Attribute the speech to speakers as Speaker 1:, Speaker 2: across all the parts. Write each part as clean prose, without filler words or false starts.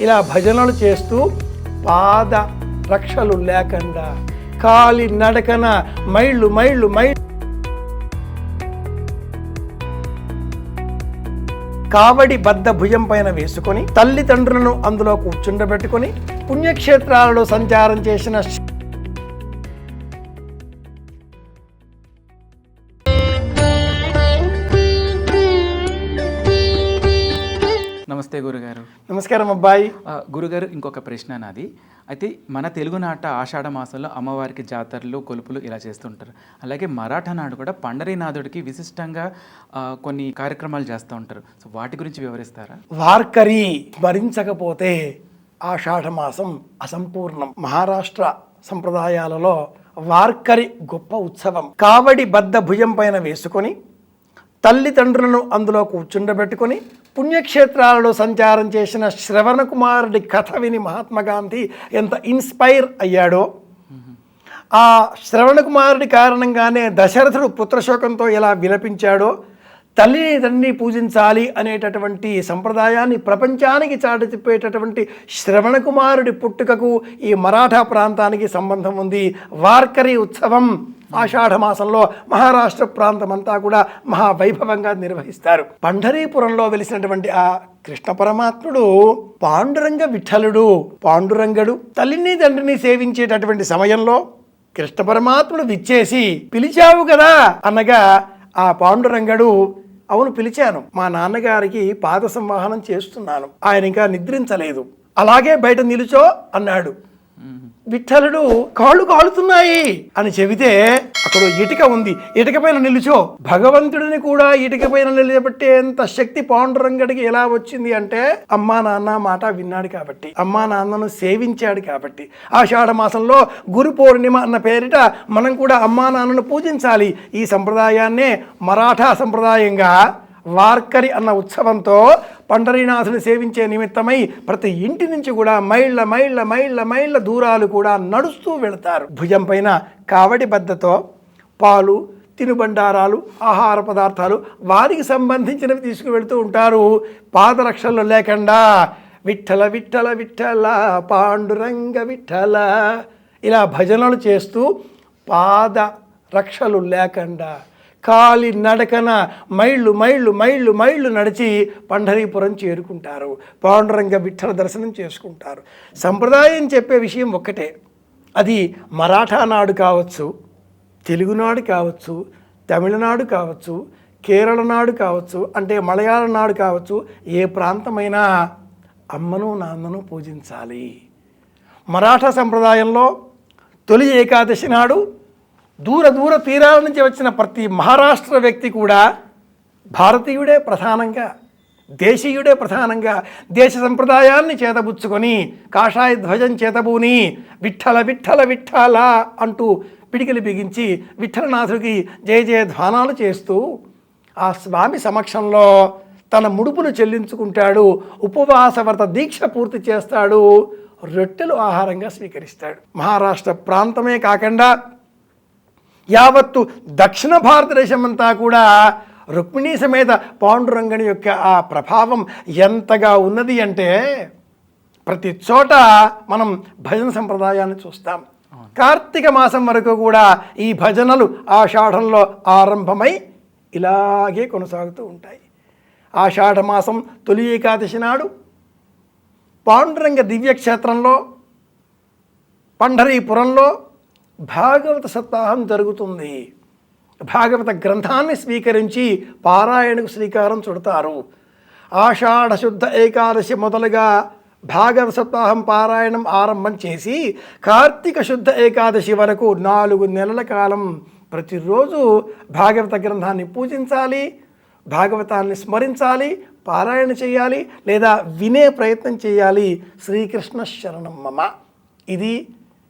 Speaker 1: ఇలా భజనలు చేస్తూ పాద రక్షలు లేకుండా కాలి నడకన మైళ్ళు కావడి బద్ద భుజం పైన వేసుకొని తల్లిదండ్రులను అందులో కూర్చుండబెట్టుకొని పుణ్యక్షేత్రాలలో సంచారం చేసిన
Speaker 2: నమస్తే గురుగారు.
Speaker 1: నమస్కారం అబ్బాయి.
Speaker 2: గురుగారు, ఇంకొక ప్రశ్న నాది. అయితే మన తెలుగునాట ఆషాఢ మాసంలో అమ్మవారికి జాతరలు కొలుపులు ఇలా చేస్తుంటారు. అలాగే మరాఠా నాడు కూడా పండరీనాథుడికి విశిష్టంగా కొన్ని కార్యక్రమాలు చేస్తూ ఉంటారు. సో వాటి గురించి వివరిస్తారా?
Speaker 1: వార్కరి స్మరించకపోతే ఆషాఢ మాసం అసంపూర్ణం. మహారాష్ట్ర సంప్రదాయాలలో వార్కరి గొప్ప ఉత్సవం. కావడి బద్ద భుజం పైన వేసుకొని తల్లిదండ్రులను అందులో కూర్చుండబెట్టుకొని పుణ్యక్షేత్రాలలో సంచారం చేసిన శ్రవణ కుమారుడి కథ విని మహాత్మా గాంధీ ఎంత ఇన్స్పైర్ అయ్యాడో, ఆ శ్రవణ కుమారుడి కారణంగానే దశరథుడు పుత్రశోకంతో ఎలా విలపించాడో, తల్లిని తండ్రిని పూజించాలి అనేటటువంటి సంప్రదాయాన్ని ప్రపంచానికి చాటి తిప్పేటటువంటి శ్రవణ కుమారుడి పుట్టుకకు ఈ మరాఠా ప్రాంతానికి సంబంధం ఉంది. వార్కరి ఉత్సవం ఆషాఢ మాసంలో మహారాష్ట్ర ప్రాంతం అంతా కూడా మహావైభవంగా నిర్వహిస్తారు. పంఢరీపురంలో వెలిసినటువంటి ఆ కృష్ణ పరమాత్ముడు పాండురంగ విఠలుడు, పాండురంగడు. తల్లిని తండ్రిని సేవించేటటువంటి సమయంలో కృష్ణ పరమాత్ముడు విచ్చేసి పిలిచావు కదా అనగా ఆ పాండురంగడు, అవును పిలిచాను, మా నాన్నగారికి పాద సంవాహనం చేస్తున్నాను, ఆయన ఇంకా నిద్రించలేదు, అలాగే బయట నిలుచో అన్నాడు. విఠలుడు కాళ్ళు కాలుతున్నాయి అని చెబితే అక్కడ ఇటుక ఉంది, ఇటుక పైన నిలుచో. భగవంతుడిని కూడా ఇటుక పైన నిలబెట్టేంత శక్తి పాండురంగడికి ఎలా వచ్చింది అంటే అమ్మా నాన్న మాట విన్నాడు కాబట్టి, అమ్మా నాన్నను సేవించాడు కాబట్టి. ఆషాఢ మాసంలో గురు పౌర్ణిమ అన్న పేరిట మనం కూడా అమ్మా నాన్నను పూజించాలి. ఈ సంప్రదాయాన్నే మరాఠా సంప్రదాయంగా వార్కరి అన్న ఉత్సవంతో పండరీనాథుని సేవించే నిమిత్తమై ప్రతి ఇంటి నుంచి కూడా మైళ్ళ దూరాలు కూడా నడుస్తూ వెళతారు. భుజం పైన కావడి బద్దతో పాలు, తినుబండారాలు, ఆహార పదార్థాలు వారికి సంబంధించినవి తీసుకువెళుతూ ఉంటారు. పాదరక్షలు లేకుండా విఠల విఠల విఠల పాండురంగ విఠల ఇలా భజనలు చేస్తూ పాద రక్షలు లేకుండా కాలి నడకన మైళ్ళు నడిచి పంఢరీపురం చేరుకుంటారు. పాండురంగ విఠల దర్శనం చేసుకుంటారు. సంప్రదాయం చెప్పే విషయం ఒక్కటే, అది మరాఠా నాడు కావచ్చు, తెలుగునాడు కావచ్చు, తమిళనాడు కావచ్చు, కేరళ నాడు కావచ్చు, అంటే మలయాళ నాడు కావచ్చు, ఏ ప్రాంతమైనా అమ్మను నాన్నను పూజించాలి. మరాఠా సంప్రదాయంలో తొలి ఏకాదశి నాడు దూర తీరాల నుంచి వచ్చిన ప్రతి మహారాష్ట్ర వ్యక్తి కూడా భారతీయుడే ప్రధానంగా, దేశీయుడే ప్రధానంగా దేశ సంప్రదాయాన్ని చేతబుచ్చుకొని కాషాయ ధ్వజం చేతబూని విఠల విఠల విఠల అంటూ పిడికిలి బిగించి విఠలనాథుడికి జయ జయ ధ్వానాలు చేస్తూ ఆ స్వామి సమక్షంలో తన ముడుపులు చెల్లించుకుంటాడు. ఉపవాస వ్రత దీక్ష పూర్తి చేస్తాడు. రొట్టెలు ఆహారంగా స్వీకరిస్తాడు. మహారాష్ట్ర ప్రాంతమే కాకుండా యావత్తు దక్షిణ భారతదేశం అంతా కూడా రుక్మిణీ సమేత పాండురంగని యొక్క ఆ ప్రభావం ఎంతగా ఉన్నది అంటే ప్రతి చోట మనం భజన సంప్రదాయాన్ని చూస్తాం. కార్తీక మాసం వరకు కూడా ఈ భజనలు ఆషాఢంలో ఆరంభమై ఇలాగే కొనసాగుతూ ఉంటాయి. ఆషాఢ మాసం తొలి ఏకాదశి నాడు పాండురంగ దివ్యక్షేత్రంలో పంఢరీపురంలో భాగవత సప్తాహం జరుగుతుంది. భాగవత గ్రంథాన్ని స్వీకరించి పారాయణకు శ్రీకారం చుడతారు. ఆషాఢ శుద్ధ ఏకాదశి మొదలుగా భాగవత సప్తాహం పారాయణం ఆరంభం చేసి కార్తీక శుద్ధ ఏకాదశి వరకు 4 నెలల కాలం ప్రతిరోజు భాగవత గ్రంథాన్ని పూజించాలి, భాగవతాన్ని స్మరించాలి, పారాయణ చేయాలి, లేదా వినే ప్రయత్నం చేయాలి. శ్రీకృష్ణ శరణం మమ. ఇది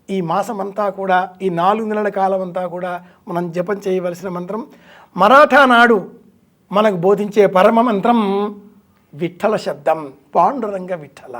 Speaker 1: ఈ మాసమంతా కూడా, ఈ 4 నెలల కాలం అంతా కూడా మనం జపం చేయవలసిన మంత్రం. మరాఠా నాడు మనకు బోధించే పరమ మంత్రం విఠల శబ్దం, పాండురంగ విఠల.